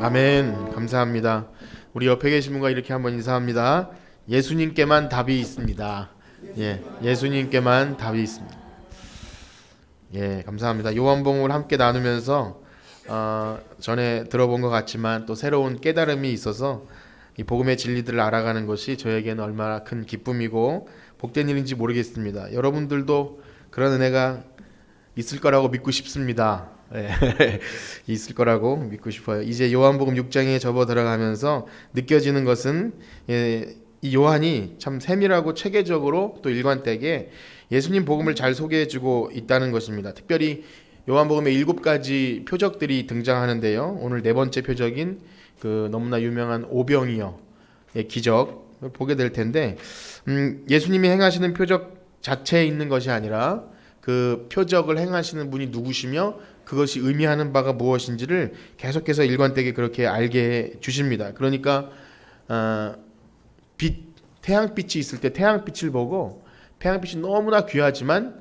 아멘. 감사합니다. 우리 옆에 계신 분과 이렇게 한번 인사합니다. 예수님께만 답이 있습니다. 예수님께만 답이 있습니다. 감사합니다. 요한복음을 함께 나누면서 전에 들어본 것 같지만 또 새로운 깨달음이 있어서 이 복음의 진리들을 알아가는 것이 저에게는 얼마나 큰 기쁨이고 복된 일인지 모르겠습니다. 여러분들도 그런 은혜가 있을 거라고 믿고 싶습니다. 있을 거라고 믿고 싶어요. 이제 요한복음 6장에 접어 들어가면서 느껴지는 것은 이 요한이 참 세밀하고 체계적으로 또 일관되게 예수님 복음을 잘 소개해주고 있다는 것입니다. 특별히 요한복음에 7가지 표적들이 등장하는데요. 오늘 네 번째 표적인 그 너무나 유명한 오병이어의 기적 보게 될 텐데 예수님이 행하시는 표적 자체에 있는 것이 아니라 그 표적을 행하시는 분이 누구시며 그것이 의미하는 바가 무엇인지를 계속해서 일관되게 그렇게 알게 해 주십니다. 그러니까 태양빛이 있을 때 태양빛을 보고 태양빛이 너무나 귀하지만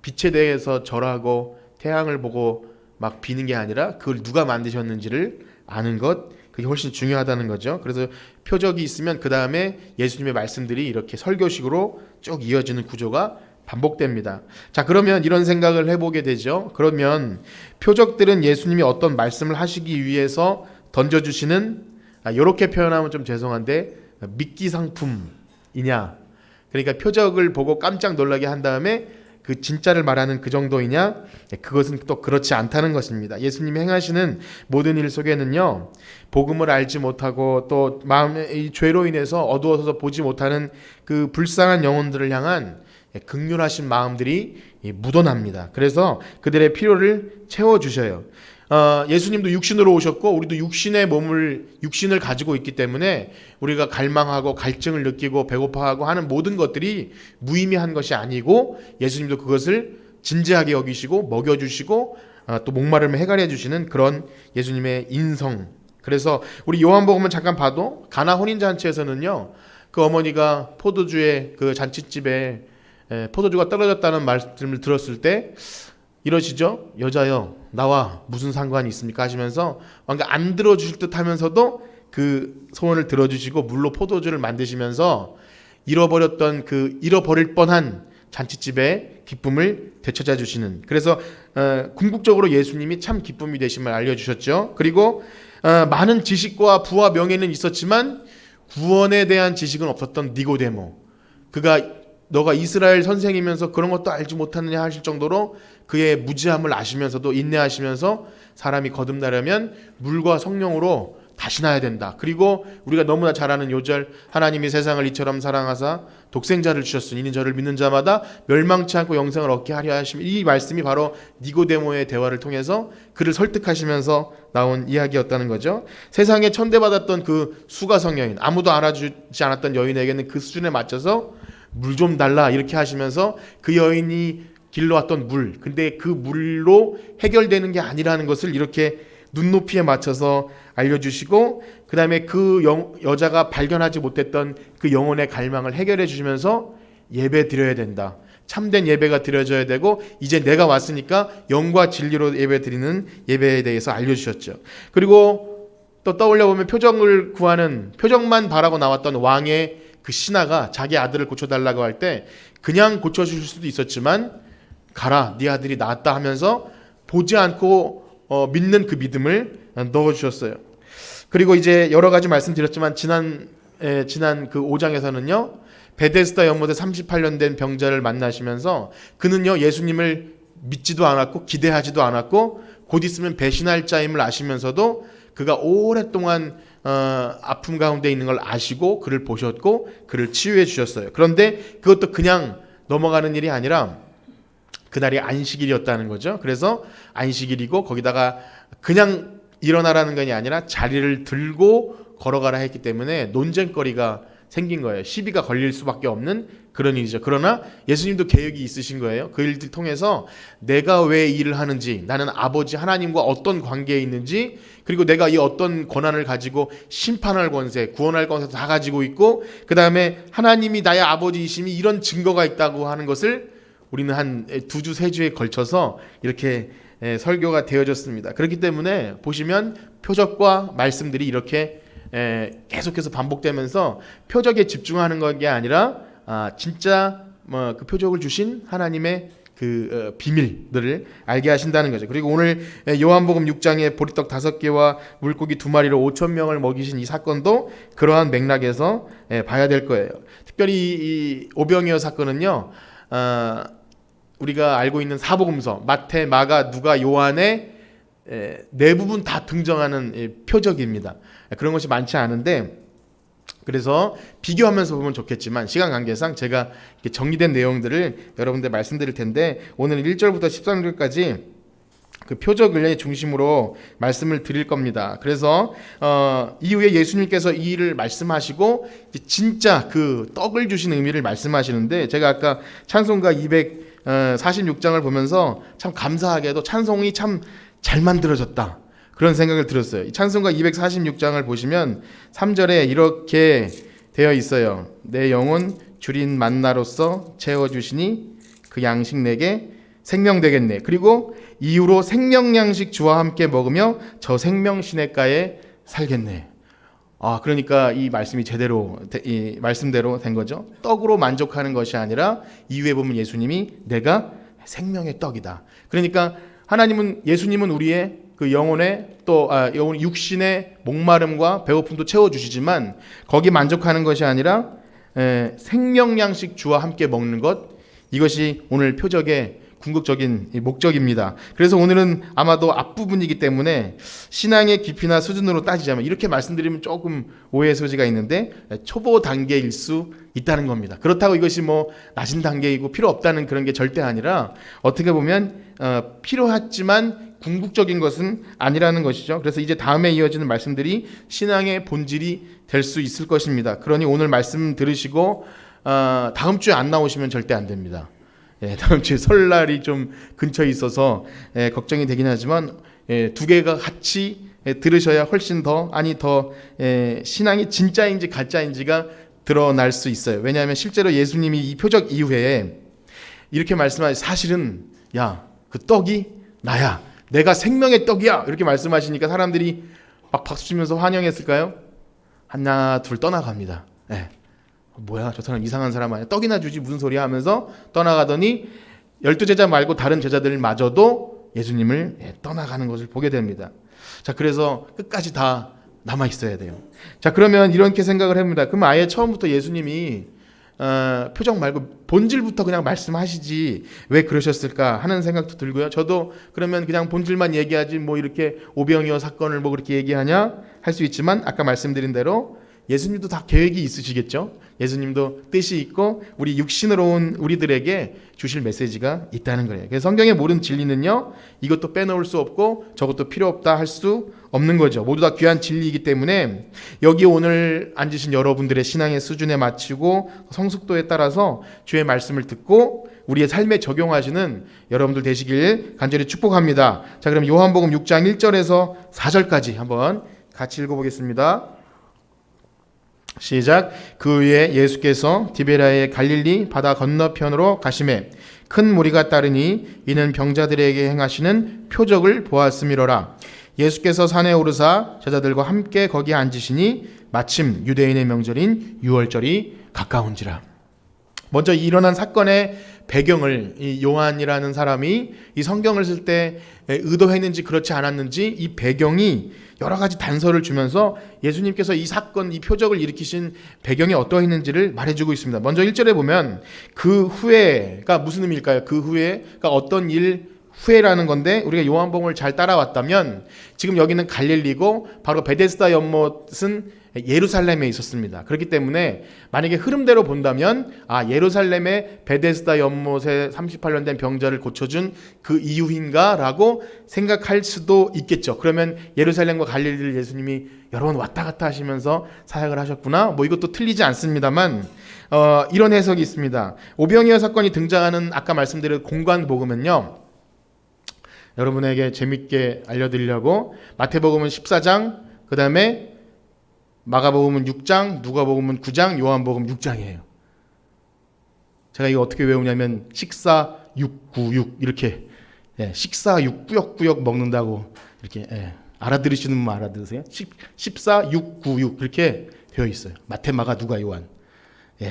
빛에 대해서 절하고 태양을 보고 막 비는 게 아니라 그걸 누가 만드셨는지를 아는 것, 그게 훨씬 중요하다는 거죠. 그래서 표적이 있으면 그 다음에 예수님의 말씀들이 이렇게 설교식으로 쭉 이어지는 구조가 반복됩니다. 자, 그러면 이런 생각을 해보게 되죠. 그러면 표적들은 예수님이 어떤 말씀을 하시기 위해서 던져주시는, 이렇게 표현하면 좀 죄송한데 미끼 상품이냐, 그러니까 표적을 보고 깜짝 놀라게 한 다음에 그 진짜를 말하는 그 정도이냐, 그것은 또 그렇지 않다는 것입니다. 예수님이 행하시는 모든 일 속에는요, 복음을 알지 못하고 또 마음의 죄로 인해서 어두워서 보지 못하는 그 불쌍한 영혼들을 향한 긍휼하신 마음들이 묻어납니다. 그래서 그들의 필요를 채워주셔요. 예수님도 육신으로 오셨고 우리도 육신을 가지고 있기 때문에 우리가 갈망하고 갈증을 느끼고 배고파하고 하는 모든 것들이 무의미한 것이 아니고 예수님도 그것을 진지하게 여기시고 먹여주시고 또 목마름을 해결해 주시는 그런 예수님의 인성. 그래서 우리 요한복음을 잠깐 봐도 가나 혼인잔치에서는요, 그 어머니가 포도주의 그 잔치집에 포도주가 떨어졌다는 말씀을 들었을 때 이러시죠. 여자여 나와 무슨 상관이 있습니까 하시면서 뭔가 안 들어주실 듯 하면서도 그 소원을 들어주시고 물로 포도주를 만드시면서 잃어버릴 뻔한 잔치집의 기쁨을 되찾아 주시는, 그래서 궁극적으로 예수님이 참 기쁨이 되심을 알려주셨죠. 그리고 많은 지식과 부와 명예는 있었지만 구원에 대한 지식은 없었던 니고데모, 그가 너가 이스라엘 선생이면서 그런 것도 알지 못하느냐 하실 정도로 그의 무지함을 아시면서도 인내하시면서 사람이 거듭나려면 물과 성령으로 다시 나야 된다. 그리고 우리가 너무나 잘 아는 요절, 하나님이 세상을 이처럼 사랑하사 독생자를 주셨으니 이는 저를 믿는 자마다 멸망치 않고 영생을 얻게 하려 하심, 이 말씀이 바로 니고데모의 대화를 통해서 그를 설득하시면서 나온 이야기였다는 거죠. 세상에 천대받았던 그 수가성 여인, 아무도 알아주지 않았던 여인에게는 그 수준에 맞춰서 물 좀 달라 이렇게 하시면서 그 여인이 길러왔던 물, 근데 그 물로 해결되는 게 아니라는 것을 이렇게 눈높이에 맞춰서 알려주시고, 그 다음에 그 여자가 발견하지 못했던 그 영혼의 갈망을 해결해 주시면서 예배 드려야 된다, 참된 예배가 드려져야 되고 이제 내가 왔으니까 영과 진리로 예배 드리는 예배에 대해서 알려주셨죠. 그리고 또 떠올려보면 표적을 구하는, 표적만 바라고 나왔던 왕의 그 신하가 자기 아들을 고쳐달라고 할 때 그냥 고쳐주실 수도 있었지만 가라 네 아들이 나았다 하면서 보지 않고 믿는 그 믿음을 넣어주셨어요. 그리고 이제 여러 가지 말씀드렸지만 지난 그 5장에서는요 베데스다 연못에 38년 된 병자를 만나시면서 그는요 예수님을 믿지도 않았고 기대하지도 않았고 곧 있으면 배신할 자임을 아시면서도 그가 오랫동안 아픔 가운데 있는 걸 아시고 그를 보셨고 그를 치유해 주셨어요. 그런데 그것도 그냥 넘어가는 일이 아니라 그날이 안식일이었다는 거죠. 그래서 안식일이고 거기다가 그냥 일어나라는 것이 아니라 자리를 들고 걸어가라 했기 때문에 논쟁거리가 생긴 거예요. 시비가 걸릴 수밖에 없는 그런 일이죠. 그러나 예수님도 계획이 있으신 거예요. 그 일들 통해서 내가 왜 일을 하는지, 나는 아버지 하나님과 어떤 관계에 있는지, 그리고 내가 이 어떤 권한을 가지고 심판할 권세, 구원할 권세 다 가지고 있고, 그 다음에 하나님이 나의 아버지이심이 이런 증거가 있다고 하는 것을 우리는 한 2주 3주에 걸쳐서 이렇게 설교가 되어졌습니다. 그렇기 때문에 보시면 표적과 말씀들이 이렇게 계속해서 반복되면서 표적에 집중하는 게 아니라 진짜 그 표적을 주신 하나님의 그 비밀들을 알게 하신다는 거죠. 그리고 오늘 요한복음 6장에 보리떡 5개와 물고기 2마리로 5천 명을 먹이신 이 사건도 그러한 맥락에서 봐야 될 거예요. 특별히 이 오병이어 사건은요, 우리가 알고 있는 사복음서 마태, 마가, 누가, 요한의 네 부분 다 등장하는 표적입니다. 그런 것이 많지 않은데, 그래서 비교하면서 보면 좋겠지만 시간 관계상 제가 정리된 내용들을 여러분들 말씀드릴 텐데, 오늘 1절부터 13절까지 그 표적을 중심으로 말씀을 드릴 겁니다. 그래서 이후에 예수님께서 이 일을 말씀하시고 진짜 그 떡을 주신 의미를 말씀하시는데, 제가 아까 찬송가 246장을 보면서 참 감사하게도 찬송이 참 잘 만들어졌다, 그런 생각을 들었어요. 이 찬송가 246장을 보시면 3절에 이렇게 되어 있어요. 내 영혼 주린 만나로서 채워주시니 그 양식 내게 생명 되겠네. 그리고 이후로 생명 양식 주와 함께 먹으며 저 생명 시냇가에 살겠네. 그러니까 이 말씀이 제대로 이 말씀대로 된 거죠. 떡으로 만족하는 것이 아니라 이후에 보면 예수님이 내가 생명의 떡이다. 그러니까 예수님은 우리의 그 영혼의 영혼 육신의 목마름과 배고픔도 채워주시지만 거기 만족하는 것이 아니라 생명 양식 주와 함께 먹는 것, 이것이 오늘 표적의 궁극적인 목적입니다. 그래서 오늘은 아마도 앞부분이기 때문에 신앙의 깊이나 수준으로 따지자면 이렇게 말씀드리면 조금 오해의 소지가 있는데 초보 단계일 수 있다는 겁니다. 그렇다고 이것이 낮은 단계이고 필요 없다는 그런 게 절대 아니라 어떻게 보면 필요하지만 궁극적인 것은 아니라는 것이죠. 그래서 이제 다음에 이어지는 말씀들이 신앙의 본질이 될 수 있을 것입니다. 그러니 오늘 말씀 들으시고 다음 주에 안 나오시면 절대 안 됩니다. 다음 주에 설날이 좀 근처에 있어서 걱정이 되긴 하지만 두 개가 같이 들으셔야 훨씬 더 신앙이 진짜인지 가짜인지가 드러날 수 있어요. 왜냐하면 실제로 예수님이 이 표적 이후에 이렇게 말씀하시, 사실은 그 떡이 나야, 내가 생명의 떡이야, 이렇게 말씀하시니까 사람들이 막 박수 치면서 환영했을까요? 하나 둘 떠나갑니다. 뭐야, 저 사람 이상한 사람 아니야, 떡이나 주지 무슨 소리야 하면서 떠나가더니 12제자 말고 다른 제자들마저도 예수님을 떠나가는 것을 보게 됩니다. 자, 그래서 끝까지 다 남아 있어야 돼요. 자, 그러면 이렇게 생각을 합니다. 그럼 아예 처음부터 예수님이 표적 말고 본질부터 그냥 말씀하시지 왜 그러셨을까 하는 생각도 들고요. 저도 그러면 그냥 본질만 얘기하지 이렇게 오병이어 사건을 그렇게 얘기하냐 할 수 있지만, 아까 말씀드린 대로 예수님도 다 계획이 있으시겠죠. 예수님도 뜻이 있고 우리 육신으로 온 우리들에게 주실 메시지가 있다는 거예요. 그래서 성경의 모든 진리는요, 이것도 빼놓을 수 없고 저것도 필요 없다 할 수 없는 거죠. 모두 다 귀한 진리이기 때문에 여기 오늘 앉으신 여러분들의 신앙의 수준에 맞추고 성숙도에 따라서 주의 말씀을 듣고 우리의 삶에 적용하시는 여러분들 되시길 간절히 축복합니다. 자, 그럼 요한복음 6장 1절에서 4절까지 한번 같이 읽어보겠습니다. 시작. 그 후에 예수께서 디베라의 갈릴리 바다 건너편으로 가시매 큰 무리가 따르니 이는 병자들에게 행하시는 표적을 보았음이로라. 예수께서 산에 오르사 제자들과 함께 거기 앉으시니 마침 유대인의 명절인 유월절이 가까운지라. 먼저 일어난 사건의 배경을 이 요한이라는 사람이 이 성경을 쓸 때 의도했는지 그렇지 않았는지 이 배경이 여러 가지 단서를 주면서 예수님께서 이 사건, 이 표적을 일으키신 배경이 어떠했는지를 말해주고 있습니다. 먼저 1절에 보면 그 후에가 무슨 의미일까요? 그 후에가 어떤 일 후에라는 건데, 우리가 요한복음을 잘 따라왔다면 지금 여기는 갈릴리고 바로 베데스다 연못은 예루살렘에 있었습니다. 그렇기 때문에 만약에 흐름대로 본다면 예루살렘의 베데스다 연못에 38년 된 병자를 고쳐준 그 이유인가 라고 생각할 수도 있겠죠. 그러면 예루살렘과 갈릴리를 예수님이 여러 번 왔다 갔다 하시면서 사역을 하셨구나, 이것도 틀리지 않습니다만 이런 해석이 있습니다. 오병이어 사건이 등장하는 아까 말씀드린 공관복음은요, 여러분에게 재밌게 알려드리려고 마태복음은 14장, 그 다음에 마가복음은 6장, 누가복음은 9장, 요한복음 6장이에요. 제가 이거 어떻게 외우냐면 14, 6, 9, 6 이렇게 예, 식사 6구역구역 먹는다고 이렇게 알아들으시는 분 알아들으세요? 14, 6, 9, 6 그렇게 되어 있어요. 마태, 마가, 누가, 요한.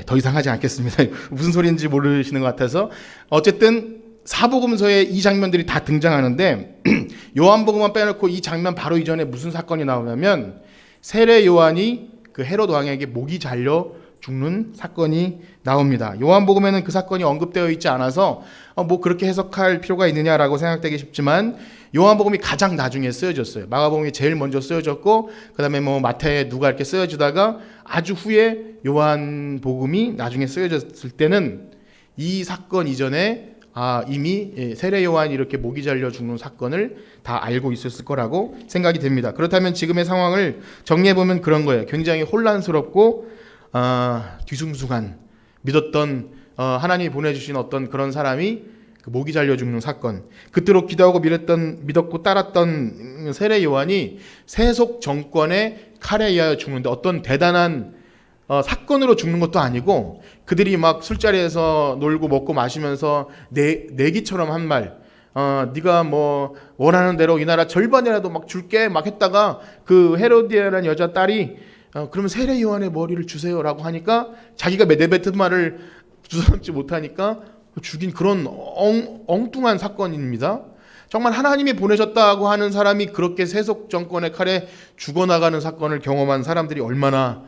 더 이상 하지 않겠습니다. 무슨 소리인지 모르시는 것 같아서 어쨌든 사복음서에 이 장면들이 다 등장하는데 요한복음만 빼놓고 이 장면 바로 이전에 무슨 사건이 나오냐면 세례 요한이 그 헤롯 왕에게 목이 잘려 죽는 사건이 나옵니다. 요한복음에는 그 사건이 언급되어 있지 않아서 뭐 그렇게 해석할 필요가 있느냐라고 생각되기 쉽지만 요한복음이 가장 나중에 쓰여졌어요. 마가복음이 제일 먼저 쓰여졌고 그다음에 뭐 마태, 누가 이렇게 쓰여지다가 아주 후에 요한복음이 나중에 쓰여졌을 때는 이 사건 이전에 이미 세례 요한이 이렇게 목이 잘려 죽는 사건을 다 알고 있었을 거라고 생각이 됩니다. 그렇다면 지금의 상황을 정리해보면 그런 거예요. 굉장히 혼란스럽고 뒤숭숭한 믿었던 하나님이 보내주신 어떤 그런 사람이 그 목이 잘려 죽는 사건, 그토록 기도하고 믿었고 따랐던 세례 요한이 세속 정권의 칼에 의하여 죽는데 어떤 대단한 사건으로 죽는 것도 아니고 그들이 막 술자리에서 놀고 먹고 마시면서 내기처럼 한 말, 네가 뭐 원하는 대로 이 나라 절반이라도 막 줄게 막 했다가 그 헤로디아라는 여자 딸이 그러면 세례 요한의 머리를 주세요라고 하니까 자기가 내뱉은 말을 주저넘지 못하니까 죽인 그런 엉뚱한 사건입니다. 정말 하나님이 보내셨다고 하는 사람이 그렇게 세속 정권의 칼에 죽어나가는 사건을 경험한 사람들이 얼마나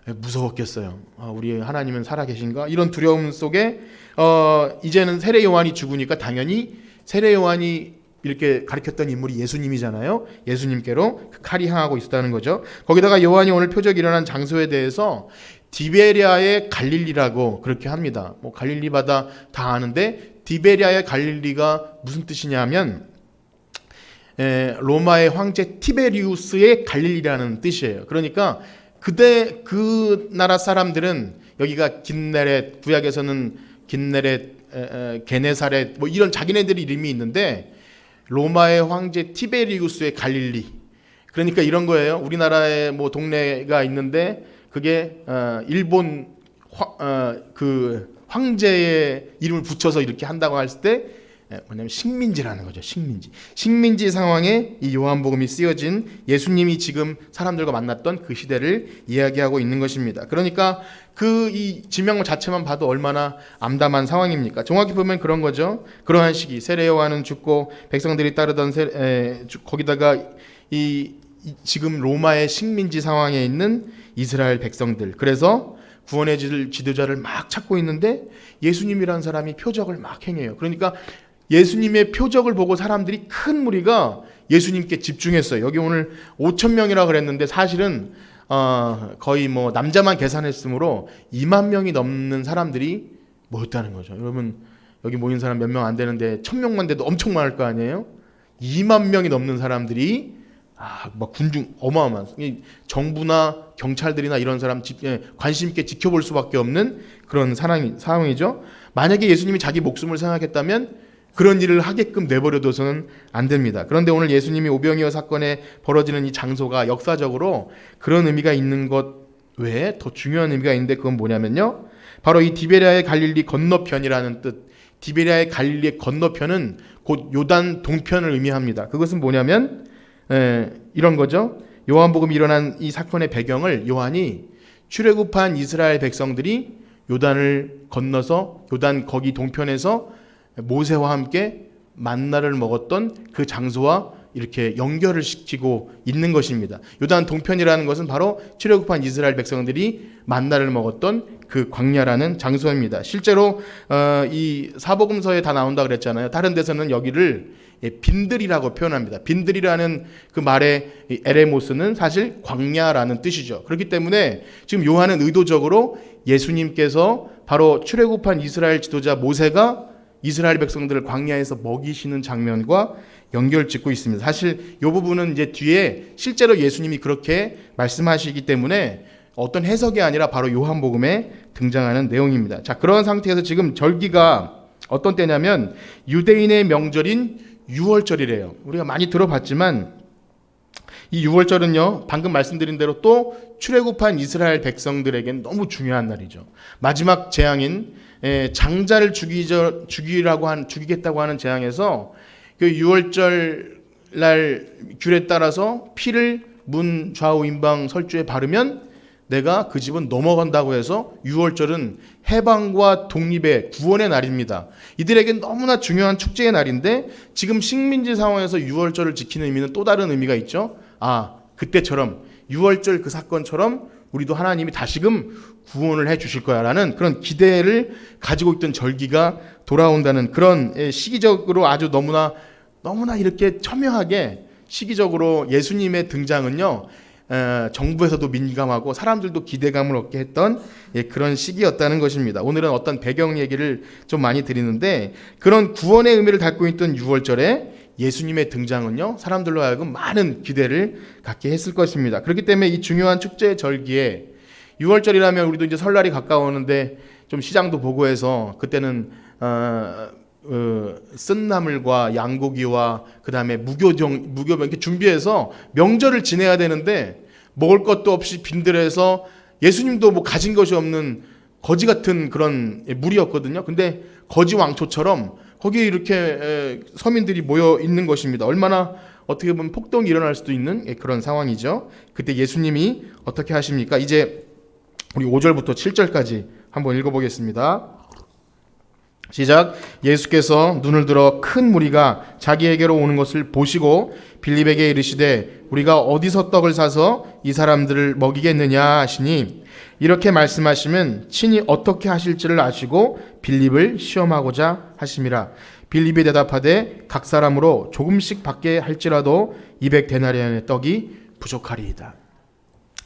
무서웠겠어요. 우리 하나님은 살아계신가? 이런 두려움 속에 이제는 세례 요한이 죽으니까 당연히 세례 요한이 이렇게 가르쳤던 인물이 예수님이잖아요. 예수님께로 그 칼이 향하고 있었다는 거죠. 거기다가 요한이 오늘 표적이 일어난 장소에 대해서 디베리아의 갈릴리라고 그렇게 합니다. 뭐 갈릴리 바다 다 아는데 디베리아의 갈릴리가 무슨 뜻이냐면 로마의 황제 티베리우스의 갈릴리라는 뜻이에요. 그러니까 그 나라 사람들은 여기가 긴네렛, 구약에서는 긴네렛, 게네사렛 뭐 이런 자기네들이 이름이 있는데 로마의 황제 티베리우스의 갈릴리. 그러니까 이런 거예요. 우리나라에 뭐 동네가 있는데 그게 일본 그 황제의 이름을 붙여서 이렇게 한다고 했을 때 뭐냐면 식민지라는 거죠. 식민지 상황에 이 요한복음이 쓰여진 예수님이 지금 사람들과 만났던 그 시대를 이야기하고 있는 것입니다. 그러니까 이 지명 자체만 봐도 얼마나 암담한 상황입니까? 정확히 보면 그런 거죠. 그러한 시기 세례 요한은 죽고 백성들이 따르던 거기다가 지금 로마의 식민지 상황에 있는 이스라엘 백성들, 그래서 구원의 지도자를 막 찾고 있는데 예수님이라는 사람이 표적을 막 행해요. 그러니까 예수님의 표적을 보고 사람들이 큰 무리가 예수님께 집중했어요. 여기 오늘 5,000명이라 그랬는데 사실은 거의 뭐 남자만 계산했으므로 2만 명이 넘는 사람들이 모였다는 거죠. 여러분 여기 모인 사람 몇 명 안 되는데 1,000명만 돼도 엄청 많을 거 아니에요? 2만 명이 넘는 사람들이 막 군중 어마어마한 정부나 경찰들이나 이런 사람 관심 있게 지켜볼 수밖에 없는 그런 상황이죠. 만약에 예수님이 자기 목숨을 생각했다면 그런 일을 하게끔 내버려둬서는 안 됩니다. 그런데 오늘 예수님이 오병이어 사건에 벌어지는 이 장소가 역사적으로 그런 의미가 있는 것 외에 더 중요한 의미가 있는데 그건 뭐냐면요. 바로 이 디베리아의 갈릴리 건너편이라는 뜻. 디베리아의 갈릴리의 건너편은 곧 요단 동편을 의미합니다. 그것은 뭐냐면 이런 거죠. 요한복음이 일어난 이 사건의 배경을 요한이 출애굽한 이스라엘 백성들이 요단을 건너서 요단 거기 동편에서 모세와 함께 만나를 먹었던 그 장소와 이렇게 연결을 시키고 있는 것입니다. 요단 동편이라는 것은 바로 출애굽한 이스라엘 백성들이 만나를 먹었던 그 광야라는 장소입니다. 실제로 이 사복음서에 다 나온다 그랬잖아요. 다른 데서는 여기를 빈들이라고 표현합니다. 빈들이라는 그 말의 에레모스는 사실 광야라는 뜻이죠. 그렇기 때문에 지금 요한은 의도적으로 예수님께서 바로 출애굽한 이스라엘 지도자 모세가 이스라엘 백성들을 광야에서 먹이시는 장면과 연결짓고 있습니다. 사실 이 부분은 이제 뒤에 실제로 예수님이 그렇게 말씀하시기 때문에 어떤 해석이 아니라 바로 요한복음에 등장하는 내용입니다. 자, 그런 상태에서 지금 절기가 어떤 때냐면 유대인의 명절인 유월절이래요. 우리가 많이 들어봤지만 이 유월절은요, 방금 말씀드린 대로 또 출애굽한 이스라엘 백성들에게는 너무 중요한 날이죠. 마지막 재앙인 장자를 죽이겠다고 하는 재앙에서 그 유월절 날 귤에 따라서 피를 문 좌우 임방 설주에 바르면 내가 그 집은 넘어간다고 해서 유월절은 해방과 독립의 구원의 날입니다. 이들에겐 너무나 중요한 축제의 날인데 지금 식민지 상황에서 유월절을 지키는 의미는 또 다른 의미가 있죠. 그때처럼 유월절 그 사건처럼 우리도 하나님이 다시금 구원을 해 주실 거야라는 그런 기대를 가지고 있던 절기가 돌아온다는 그런 시기적으로 아주 너무나 이렇게 첨예하게 시기적으로 예수님의 등장은요, 정부에서도 민감하고 사람들도 기대감을 얻게 했던 그런 시기였다는 것입니다. 오늘은 어떤 배경 얘기를 좀 많이 드리는데 그런 구원의 의미를 담고 있던 유월절에 예수님의 등장은요, 사람들로 하여금 많은 기대를 갖게 했을 것입니다. 그렇기 때문에 이 중요한 축제 절기에 유월절이라면 우리도 이제 설날이 가까우는데 좀 시장도 보고 해서 그때는 쓴나물과 양고기와 그 다음에 무교병 이렇게 준비해서 명절을 지내야 되는데 먹을 것도 없이 빈들에서 예수님도 뭐 가진 것이 없는 거지 같은 그런 무리였거든요. 근데 거지 왕초처럼 거기에 이렇게 서민들이 모여 있는 것입니다. 얼마나 어떻게 보면 폭동이 일어날 수도 있는 그런 상황이죠. 그때 예수님이 어떻게 하십니까? 이제 우리 5절부터 7절까지 한번 읽어보겠습니다. 시작. 예수께서 눈을 들어 큰 무리가 자기에게로 오는 것을 보시고 빌립에게 이르시되 우리가 어디서 떡을 사서 이 사람들을 먹이겠느냐 하시니 이렇게 말씀하시면 친히 어떻게 하실지를 아시고 빌립을 시험하고자 하심이라. 빌립이 대답하되 각 사람으로 조금씩 받게 할지라도 200데나리온의 떡이 부족하리이다.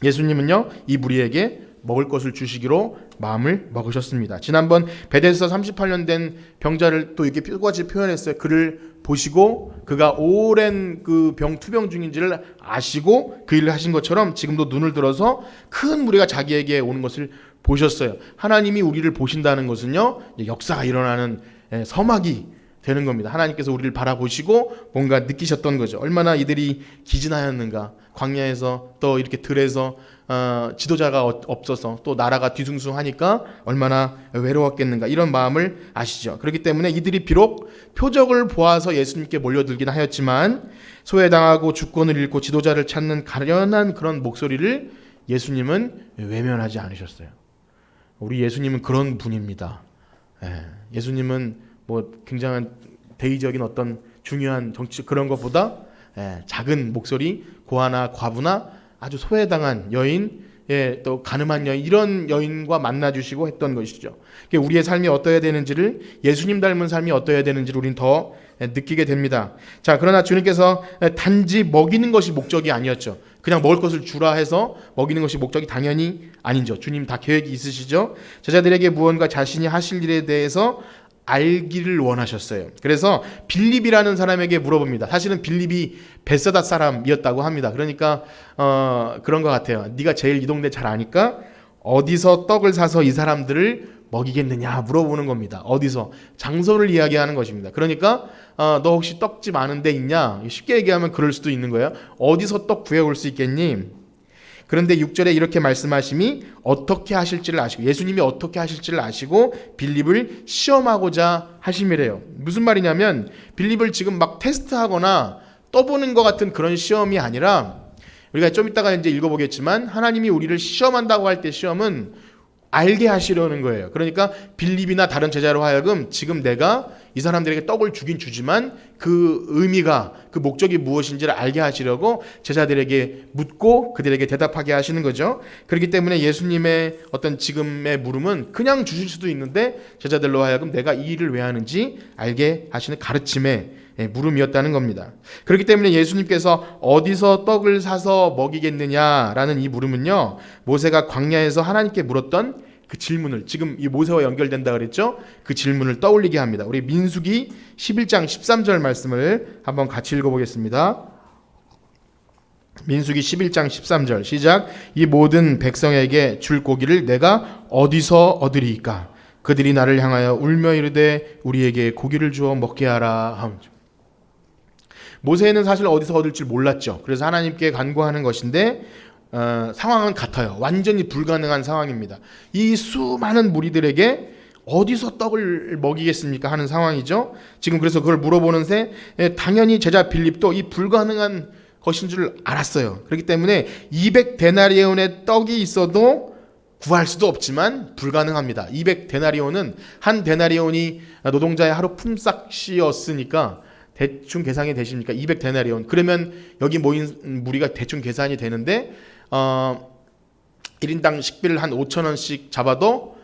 예수님은요, 이 무리에게 먹을 것을 주시기로 마음을 먹으셨습니다. 지난번 베데스다 38년 된 병자를 또 이렇게 뼈같이 표현했어요. 그를 보시고 그가 오랜 그 투병 중인지를 아시고 그 일을 하신 것처럼 지금도 눈을 들어서 큰 무리가 자기에게 오는 것을 보셨어요. 하나님이 우리를 보신다는 것은요, 역사가 일어나는 서막이 되는 겁니다. 하나님께서 우리를 바라보시고 뭔가 느끼셨던 거죠. 얼마나 이들이 기진하였는가. 광야에서 또 이렇게 들에서 지도자가 없어서 또 나라가 뒤숭숭하니까 얼마나 외로웠겠는가, 이런 마음을 아시죠. 그렇기 때문에 이들이 비록 표적을 보아서 예수님께 몰려들긴 하였지만 소외당하고 주권을 잃고 지도자를 찾는 가련한 그런 목소리를 예수님은 외면하지 않으셨어요. 우리 예수님은 그런 분입니다. 예수님은 뭐 굉장한 대의적인 어떤 중요한 정치 그런 것보다 작은 목소리, 고아나 과부나 아주 소외당한 여인, 또 가늠한 여인, 이런 여인과 만나주시고 했던 것이죠. 우리의 삶이 어떠해야 되는지를, 예수님 닮은 삶이 어떠해야 되는지를 우리는 더 느끼게 됩니다. 자, 그러나 주님께서 단지 먹이는 것이 목적이 아니었죠. 그냥 먹을 것을 주라 해서 먹이는 것이 목적이 당연히 아니죠. 주님 다 계획이 있으시죠. 제자들에게 무언가 자신이 하실 일에 대해서 알기를 원하셨어요. 그래서 빌립이라는 사람에게 물어봅니다. 사실은 빌립이 벳사다 사람이었다고 합니다. 그러니까 그런 것 같아요. 네가 제일 이 동네 잘 아니까 어디서 떡을 사서 이 사람들을 먹이겠느냐 물어보는 겁니다. 어디서? 장소를 이야기하는 것입니다. 그러니까 너 혹시 떡집 아는 데 있냐? 쉽게 얘기하면 그럴 수도 있는 거예요. 어디서 떡 구해올 수 있겠니? 그런데 6절에 이렇게 말씀하심이 어떻게 하실지를 아시고, 예수님이 어떻게 하실지를 아시고 빌립을 시험하고자 하심이래요. 무슨 말이냐면 빌립을 지금 막 테스트하거나 떠보는 것 같은 그런 시험이 아니라, 우리가 좀 이따가 이제 읽어보겠지만 하나님이 우리를 시험한다고 할 때 시험은 알게 하시려는 거예요. 그러니까 빌립이나 다른 제자로 하여금 지금 내가 이 사람들에게 떡을 주긴 주지만 그 의미가, 그 목적이 무엇인지를 알게 하시려고 제자들에게 묻고 그들에게 대답하게 하시는 거죠. 그렇기 때문에 예수님의 어떤 지금의 물음은 그냥 주실 수도 있는데 제자들로 하여금 내가 이 일을 왜 하는지 알게 하시는 가르침의 물음이었다는 겁니다. 그렇기 때문에 예수님께서 어디서 떡을 사서 먹이겠느냐라는 이 물음은요, 모세가 광야에서 하나님께 물었던 그 질문을, 지금 이 모세와 연결된다 그랬죠? 그 질문을 떠올리게 합니다. 우리 민수기 11장 13절 말씀을 한번 같이 읽어보겠습니다. 민수기 11장 13절 시작. 이 모든 백성에게 줄 고기를 내가 어디서 얻으리이까? 그들이 나를 향하여 울며 이르되 우리에게 고기를 주어 먹게 하라. 모세는 사실 어디서 얻을지 몰랐죠. 그래서 하나님께 간구하는 것인데 상황은 같아요. 완전히 불가능한 상황입니다. 이 수많은 무리들에게 어디서 떡을 먹이겠습니까 하는 상황이죠. 지금 그래서 그걸 물어보는 새 당연히 제자 빌립도 이 불가능한 것인 줄 알았어요. 그렇기 때문에 200데나리온의 떡이 있어도 구할 수도 없지만 불가능합니다. 200데나리온은 한 데나리온이 노동자의 하루 품삯이었으니까 대충 계산이 되십니까? 200데나리온. 그러면 여기 모인 무리가 대충 계산이 되는데 1인당 식비를 한 5,000원씩 잡아도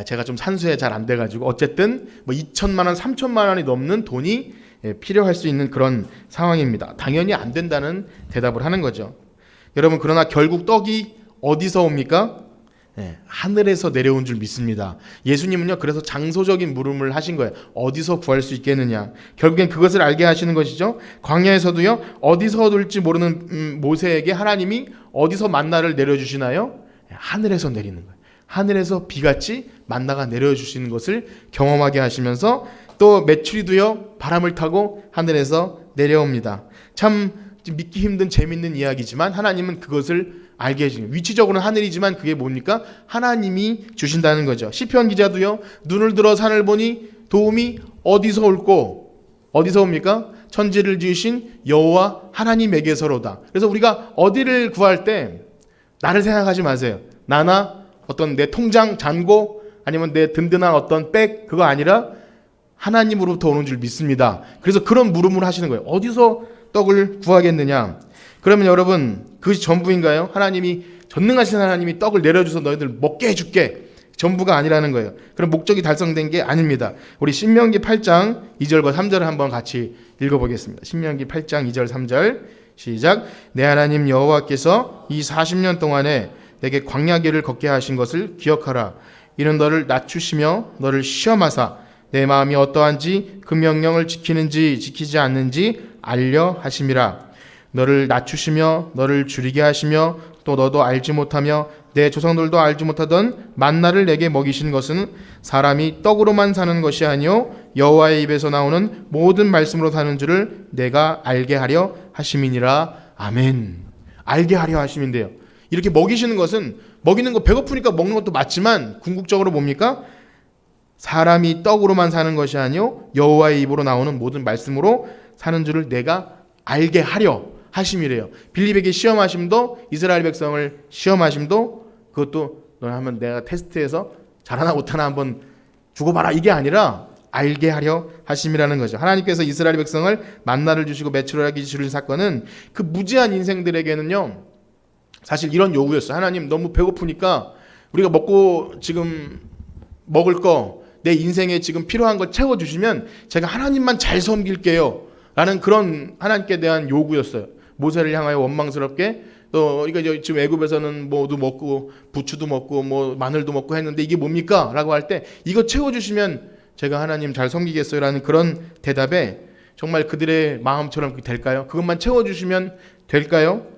제가 좀 산수에 잘 안 돼가지고 어쨌든 뭐 2천만 원, 3천만 원이 넘는 돈이 필요할 수 있는 그런 상황입니다. 당연히 안 된다는 대답을 하는 거죠. 여러분 그러나 결국 떡이 어디서 옵니까? 하늘에서 내려온 줄 믿습니다. 예수님은요 그래서 장소적인 물음을 하신 거예요. 어디서 구할 수 있겠느냐. 결국엔 그것을 알게 하시는 것이죠. 광야에서도요 어디서 얻을지 모르는 모세에게 하나님이 어디서 만나를 내려주시나요? 하늘에서 내리는 거예요. 하늘에서 비같이 만나가 내려주시는 것을 경험하게 하시면서 또 메추리도요 바람을 타고 하늘에서 내려옵니다. 참 믿기 힘든 재밌는 이야기지만 하나님은 그것을 알게 해주는, 위치적으로는 하늘이지만 그게 뭡니까? 하나님이 주신다는 거죠. 시편 기자도요 눈을 들어 산을 보니 도움이 어디서 올꼬, 어디서 옵니까? 천지를 지으신 여호와 하나님에게서로다. 그래서 우리가 어디를 구할 때 나를 생각하지 마세요. 나나 어떤 내 통장 잔고 아니면 내 든든한 어떤 백, 그거 아니라 하나님으로부터 오는 줄 믿습니다. 그래서 그런 물음을 하시는 거예요. 어디서 떡을 구하겠느냐? 그러면 여러분 그것이 전부인가요? 하나님이 전능하신 하나님이 떡을 내려줘서 너희들 먹게 해줄게, 전부가 아니라는 거예요. 그럼 목적이 달성된 게 아닙니다. 우리 신명기 8장 2절과 3절을 한번 같이 읽어보겠습니다. 신명기 8장 2절 3절 시작. 내 하나님 여호와께서 이 40년 동안에 내게 광야길을 걷게 하신 것을 기억하라. 이는 너를 낮추시며 너를 시험하사 내 마음이 어떠한지 그 명령을 지키는지 지키지 않는지 알려 하심이라. 너를 낮추시며 너를 줄이게 하시며 또 너도 알지 못하며 내 조상들도 알지 못하던 만나를 내게 먹이신 것은 사람이 떡으로만 사는 것이 아니요 여호와의 입에서 나오는 모든 말씀으로 사는 줄을 내가 알게 하려 하심이니라. 아멘. 알게 하려 하심인데요. 이렇게 먹이시는 것은 먹이는 거 배고프니까 먹는 것도 맞지만 궁극적으로 뭡니까? 사람이 떡으로만 사는 것이 아니요 여호와의 입으로 나오는 모든 말씀으로 사는 줄을 내가 알게 하려 하심이래요. 빌립에게 시험하심도 이스라엘 백성을 시험하심도 그것도 너 하면 내가 테스트해서 잘하나 못하나 한번 주고봐라 이게 아니라 알게 하려 하심이라는 거죠. 하나님께서 이스라엘 백성을 만나를 주시고 메추라기 주신 사건은 그 무지한 인생들에게는요 사실 이런 요구였어요. 하나님 너무 배고프니까 우리가 먹고 지금 먹을 거 내 인생에 지금 필요한 걸 채워주시면 제가 하나님만 잘 섬길게요 라는 그런 하나님께 대한 요구였어요. 모세를 향하여 원망스럽게 또 우리가 지금 애굽에서는 뭐도 먹고 부추도 먹고 뭐 마늘도 먹고 했는데 이게 뭡니까? 라고 할 때 이거 채워주시면 제가 하나님 잘 섬기겠어요 라는 그런 대답에 정말 그들의 마음처럼 될까요? 그것만 채워주시면 될까요?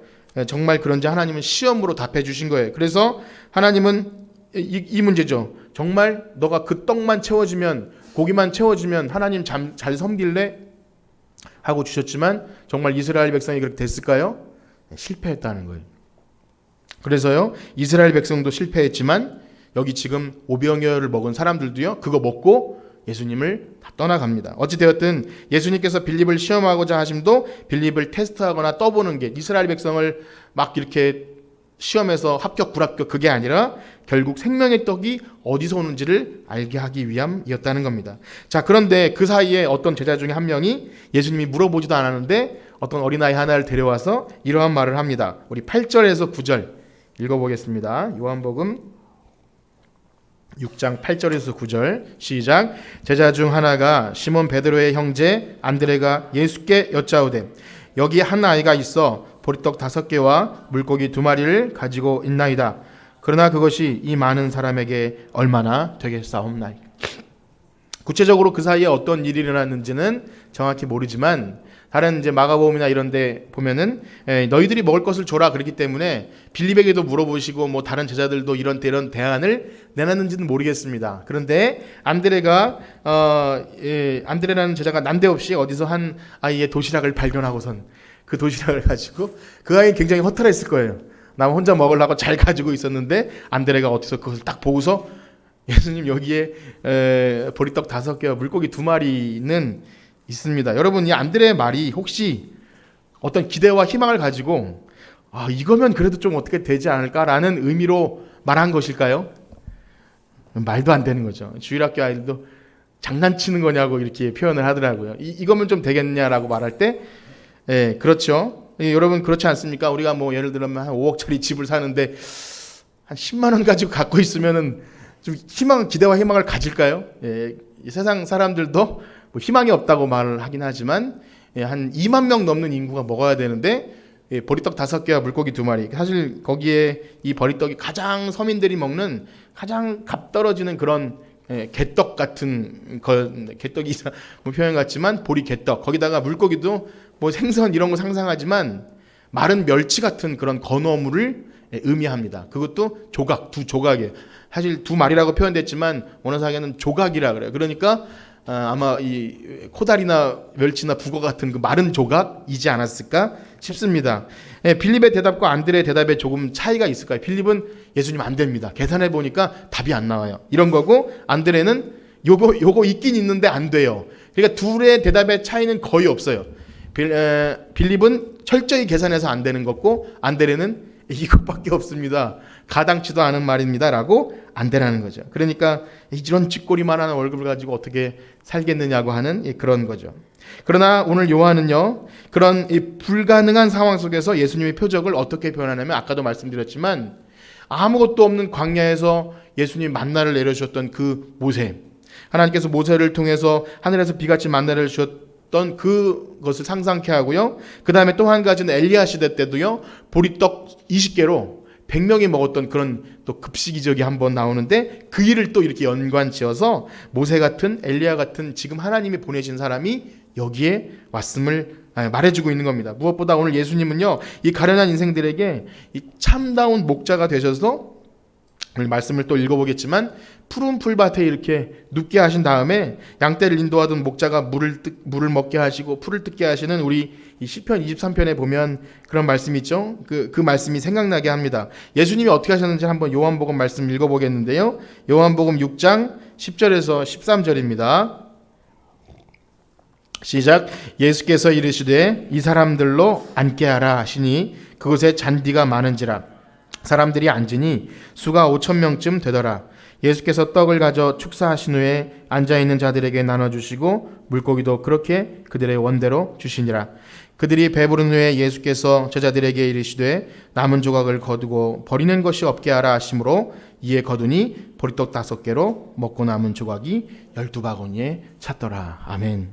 정말 그런지 하나님은 시험으로 답해 주신 거예요. 그래서 하나님은 이 문제죠. 정말 너가 그 떡만 채워주면 고기만 채워주면 하나님 잘 섬길래? 하고 주셨지만 정말 이스라엘 백성이 그렇게 됐을까요? 실패했다는 거예요. 그래서요 이스라엘 백성도 실패했지만 여기 지금 오병이어를 먹은 사람들도요 그거 먹고 예수님을 다 떠나갑니다. 어찌되었든 예수님께서 빌립을 시험하고자 하심도 빌립을 테스트하거나 떠보는 게 이스라엘 백성을 막 이렇게 시험해서 합격 불합격 그게 아니라 결국 생명의 떡이 어디서 오는지를 알게 하기 위함이었다는 겁니다. 자, 그런데 그 사이에 어떤 제자 중에 한 명이 예수님이 물어보지도 않았는데 어떤 어린아이 하나를 데려와서 이러한 말을 합니다. 우리 8절에서 9절 읽어보겠습니다. 요한복음 6장 8절에서 9절 시작. 제자 중 하나가 시몬 베드로의 형제 안드레가 예수께 여짜오되 여기 한 아이가 있어 보리떡 5개와 물고기 2마리를 가지고 있나이다. 그러나 그것이 이 많은 사람에게 얼마나 되겠사옵나이까. 구체적으로 그 사이에 어떤 일이 일어났는지는 정확히 모르지만 다른 이제 마가복음이나 이런 데 보면은 너희들이 먹을 것을 줘라 그렇기 때문에 빌립에게도 물어보시고 뭐 다른 제자들도 이런 대안을 내놨는지는 모르겠습니다. 그런데 안드레라는 제자가 난데없이 어디서 한 아이의 도시락을 발견하고선 그 도시락을 가지고 그 아이는 굉장히 허탈했을 거예요. 나 혼자 먹으려고 잘 가지고 있었는데 안드레가 어디서 그것을 딱 보고서 예수님 여기에 보리떡 5개와 물고기 2마리는 있습니다. 여러분, 이 안드레의 말이 혹시 어떤 기대와 희망을 가지고 이거면 그래도 좀 어떻게 되지 않을까라는 의미로 말한 것일까요? 말도 안 되는 거죠. 주일학교 아이들도 장난치는 거냐고 이렇게 표현을 하더라고요. 이거면 좀 되겠냐라고 말할 때, 그렇죠. 여러분 그렇지 않습니까? 우리가 뭐 예를 들면 한 5억짜리 집을 사는데 한 10만 원 가지고 갖고 있으면은 좀 기대와 희망을 가질까요? 이 세상 사람들도 뭐 희망이 없다고 말을 하긴 하지만 한 2만 명 넘는 인구가 먹어야 되는데 보리떡 5개와 물고기 2마리. 사실 거기에 이 보리떡이 가장 서민들이 먹는 가장 값 떨어지는 그런 개떡 같은 개떡이 뭐 표현 같지만 보리 개떡. 거기다가 물고기도 뭐 생선 이런 거 상상하지만 마른 멸치 같은 그런 건어물을 의미합니다. 그것도 조각, 2조각이에요. 사실 2마리라고 표현됐지만 원어상에는 조각이라 그래요. 그러니까 아마 이 코다리나 멸치나 북어 같은 그 마른 조각이지 않았을까 싶습니다. 빌립의 대답과 안드레의 대답에 조금 차이가 있을까요? 빌립은 예수님 안 됩니다. 계산해 보니까 답이 안 나와요. 이런 거고 안드레는 요거 있긴 있는데 안 돼요. 그러니까 둘의 대답의 차이는 거의 없어요. 빌립은 철저히 계산해서 안 되는 거고 안드레는 이것밖에 없습니다. 가당치도 않은 말입니다라고 안 되라는 거죠. 그러니까 이런 쥐꼬리만한 얼굴을 가지고 어떻게 살겠느냐고 하는 그런 거죠. 그러나 오늘 요한은요, 그런 이 불가능한 상황 속에서 예수님의 표적을 어떻게 표현하냐면 아까도 말씀드렸지만 아무것도 없는 광야에서 예수님 만나를 내려주셨던 그 모세, 하나님께서 모세를 통해서 하늘에서 비같이 만나를 주셨던 그것을 상상케 하고요. 그 다음에 또 한 가지는 엘리야 시대 때도요, 보리떡 20개로 100명이 먹었던 그런 또 급식이적이 한번 나오는데 그 일을 또 이렇게 연관지어서 모세 같은 엘리야 같은 지금 하나님이 보내신 사람이 여기에 왔음을 말해주고 있는 겁니다. 무엇보다 오늘 예수님은요, 이 가련한 인생들에게 이 참다운 목자가 되셔서 오늘 말씀을 또 읽어보겠지만 푸른 풀밭에 이렇게 눕게 하신 다음에 양떼를 인도하던 목자가 물을 먹게 하시고 풀을 뜯게 하시는 우리 이 시편 23편에 보면 그런 말씀이 있죠. 그 말씀이 생각나게 합니다. 예수님이 어떻게 하셨는지 한번 요한복음 말씀 읽어보겠는데요. 요한복음 6장 10절에서 13절입니다. 시작. 예수께서 이르시되 이 사람들로 앉게 하라 하시니 그곳에 잔디가 많은지라 사람들이 앉으니 수가 5,000명쯤 되더라. 예수께서 떡을 가져 축사하신 후에 앉아있는 자들에게 나눠주시고 물고기도 그렇게 그들의 원대로 주시니라. 그들이 배부른 후에 예수께서 제자들에게 이르시되 남은 조각을 거두고 버리는 것이 없게 하라 하심으로 이에 거두니 보리떡 5개로 먹고 남은 조각이 12바구니에 찼더라. 아멘.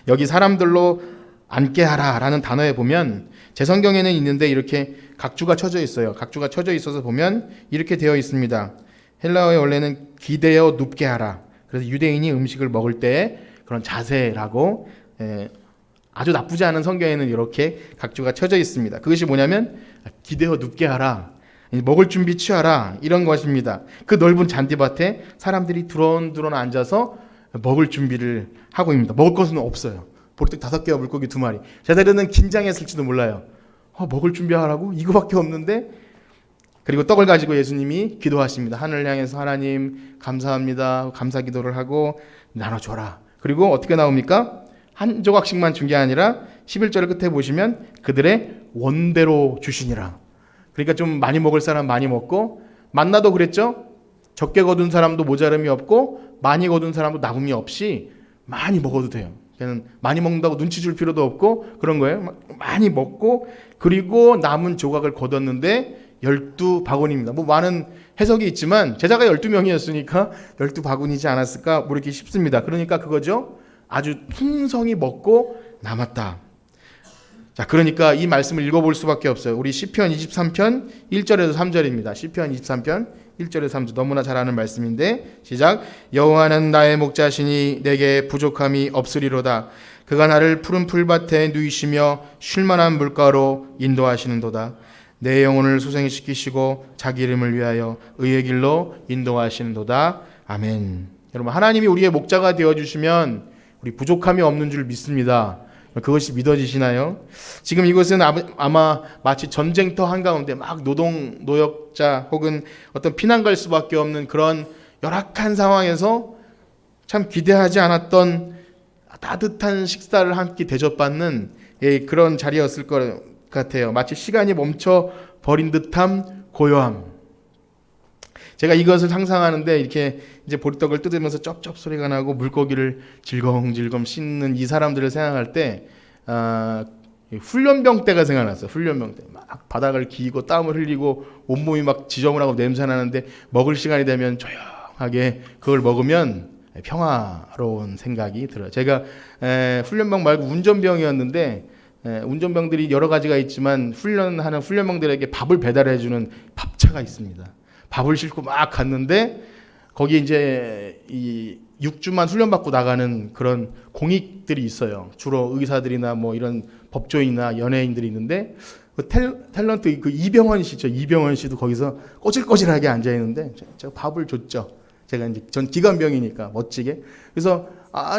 여기 사람들로 앉게 하라 라는 단어에 보면 제 성경에는 있는데 이렇게 각주가 쳐져 있어요. 각주가 쳐져 있어서 보면 이렇게 되어 있습니다. 헬라어의 원래는 기대어 눕게 하라. 그래서 유대인이 음식을 먹을 때 그런 자세라고 아주 나쁘지 않은 성경에는 이렇게 각주가 쳐져 있습니다. 그것이 뭐냐면 기대어 눕게 하라. 먹을 준비 취하라. 이런 것입니다. 그 넓은 잔디밭에 사람들이 두런두런 앉아서 먹을 준비를 하고 있습니다. 먹을 것은 없어요. 보리떡 5개와 물고기 2마리. 제자들은 긴장했을지도 몰라요. 먹을 준비하라고? 이거밖에 없는데? 그리고 떡을 가지고 예수님이 기도하십니다. 하늘을 향해서 하나님 감사합니다. 감사 기도를 하고 나눠줘라. 그리고 어떻게 나옵니까? 한 조각씩만 준 게 아니라 11절 끝에 보시면 그들의 원대로 주시니라. 그러니까 좀 많이 먹을 사람 많이 먹고 만나도 그랬죠. 적게 거둔 사람도 모자름이 없고 많이 거둔 사람도 남음이 없이 많이 먹어도 돼요. 그냥 많이 먹는다고 눈치 줄 필요도 없고 그런 거예요. 많이 먹고 그리고 남은 조각을 거뒀는데 12바구니입니다. 뭐 많은 해석이 있지만 제자가 12명이었으니까 12바구니지 않았을까 모르기 쉽습니다. 그러니까 그거죠. 아주 풍성히 먹고 남았다. 자, 그러니까 이 말씀을 읽어볼 수밖에 없어요. 우리 시편 23편 1절에서 3절입니다. 시편 23편 1절에서 3절 너무나 잘 아는 말씀인데 시작. 여호와는 나의 목자시니 내게 부족함이 없으리로다. 그가 나를 푸른 풀밭에 누이시며 쉴만한 물가로 인도하시는도다. 내 영혼을 소생시키시고 자기 이름을 위하여 의의 길로 인도하시는도다. 아멘. 여러분, 하나님이 우리의 목자가 되어주시면 우리 부족함이 없는 줄 믿습니다. 그것이 믿어지시나요? 지금 이것은 아마 마치 전쟁터 한가운데 막 노동자 혹은 어떤 피난 갈 수밖에 없는 그런 열악한 상황에서 참 기대하지 않았던 따뜻한 식사를 함께 대접받는 그런 자리였을 것 같아요. 마치 시간이 멈춰 버린 듯한 고요함. 제가 이것을 상상하는데 이렇게 이제 보리떡을 뜯으면서 쩝쩝 소리가 나고 물고기를 질겅질겅 씻는 이 사람들을 생각할 때 훈련병 때가 생각났어요. 훈련병 때 막 바닥을 기고 땀을 흘리고 온몸이 막 지저분하고 냄새 나는데 먹을 시간이 되면 조용하게 그걸 먹으면 평화로운 생각이 들어요. 제가 훈련병 말고 운전병이었는데 운전병들이 여러 가지가 있지만 훈련하는 훈련병들에게 밥을 배달해주는 밥차가 있습니다. 밥을 싣고 막 갔는데 거기 이제 이 6주만 훈련받고 나가는 그런 공익들이 있어요. 주로 의사들이나 뭐 이런 법조인이나 연예인들이 있는데 그 탤런트 그 이병헌 씨죠. 이병헌 씨도 거기서 꼬질꼬질하게 앉아 있는데 제가 밥을 줬죠. 제가 이제 전 기관병이니까 멋지게. 그래서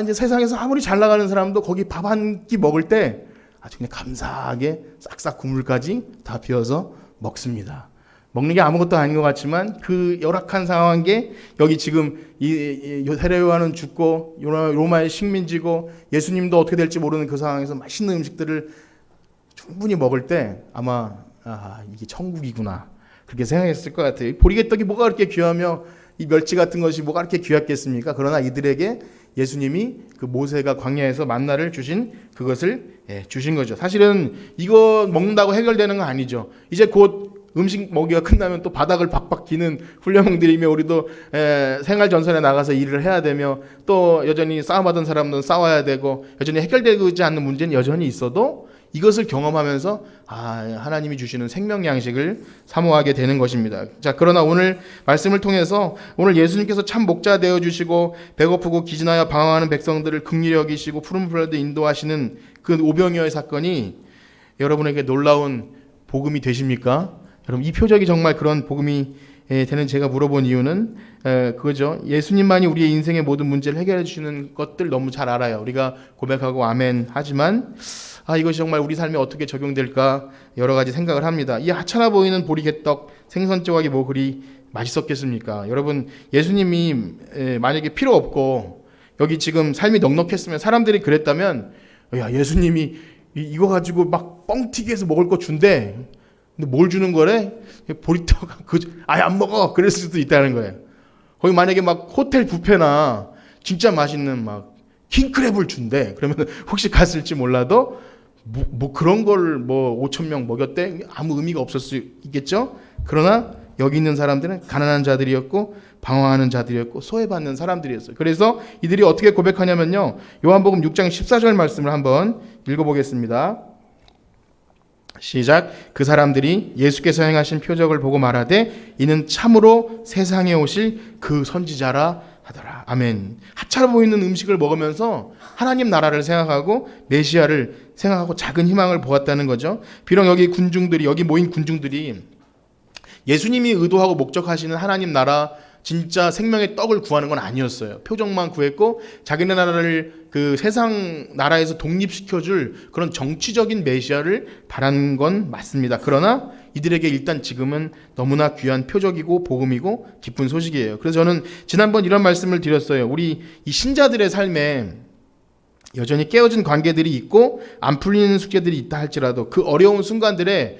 이제 세상에서 아무리 잘 나가는 사람도 거기 밥 한 끼 먹을 때 아주 그냥 감사하게 싹싹 국물까지 다 비워서 먹습니다. 먹는 게 아무것도 아닌 것 같지만 그 열악한 상황에 여기 지금 이 세례 요한은 죽고 로마의 식민지고 예수님도 어떻게 될지 모르는 그 상황에서 맛있는 음식들을 충분히 먹을 때 아마 이게 천국이구나 그렇게 생각했을 것 같아요. 보리개떡이 뭐가 그렇게 귀하며 이 멸치 같은 것이 뭐가 그렇게 귀했겠습니까? 그러나 이들에게 예수님이 그 모세가 광야에서 만나를 주신 그것을 주신 거죠. 사실은 이거 먹는다고 해결되는 건 아니죠. 이제 곧 음식 먹이가 끝나면 또 바닥을 박박 기는 훈련병들이며 우리도 생활 전선에 나가서 일을 해야 되며 또 여전히 싸움하던 사람들은 싸워야 되고 여전히 해결되지 않는 문제는 여전히 있어도 이것을 경험하면서 하나님이 주시는 생명 양식을 사모하게 되는 것입니다. 자, 그러나 오늘 말씀을 통해서 오늘 예수님께서 참 목자 되어 주시고 배고프고 기진하여 방황하는 백성들을 긍휼히 여기시고 푸른 풀에 인도하시는 그 오병이어의 사건이 여러분에게 놀라운 복음이 되십니까? 여러분 이 표적이 정말 그런 복음이 되는 제가 물어본 이유는 그거죠. 예수님만이 우리의 인생의 모든 문제를 해결해 주시는 것들 너무 잘 알아요. 우리가 고백하고 아멘 하지만 이것이 정말 우리 삶에 어떻게 적용될까 여러 가지 생각을 합니다. 이 하찮아 보이는 보리개떡 생선 조각이 뭐 그리 맛있었겠습니까? 여러분 예수님이 만약에 필요 없고 여기 지금 삶이 넉넉했으면 사람들이 그랬다면 야 예수님이 이거 가지고 막 뻥튀기해서 먹을 거 준대. 근데 뭘 주는 거래? 보리떡 아예 안 먹어. 그랬을 수도 있다는 거예요. 거기 만약에 막 호텔 뷔페나 진짜 맛있는 막 킹크랩을 준대. 그러면 혹시 갔을지 몰라도 뭐 그런 걸 뭐 5,000명 먹였대? 아무 의미가 없을 수 있겠죠? 그러나 여기 있는 사람들은 가난한 자들이었고 방황하는 자들이었고 소외받는 사람들이었어요. 그래서 이들이 어떻게 고백하냐면요. 요한복음 6장 14절 말씀을 한번 읽어보겠습니다. 시작. 그 사람들이 예수께서 행하신 표적을 보고 말하되 이는 참으로 세상에 오실 그 선지자라 하더라. 아멘. 하찮아 보이는 음식을 먹으면서 하나님 나라를 생각하고 메시아를 생각하고 작은 희망을 보았다는 거죠. 비록 여기 군중들이 여기 모인 군중들이 예수님이 의도하고 목적하시는 하나님 나라 진짜 생명의 떡을 구하는 건 아니었어요. 표적만 구했고 자기네 나라를 그 세상 나라에서 독립시켜줄 그런 정치적인 메시아를 바란 건 맞습니다. 그러나 이들에게 일단 지금은 너무나 귀한 표적이고 복음이고 기쁜 소식이에요. 그래서 저는 지난번 이런 말씀을 드렸어요. 우리 이 신자들의 삶에 여전히 깨어진 관계들이 있고 안 풀리는 숙제들이 있다 할지라도 그 어려운 순간들에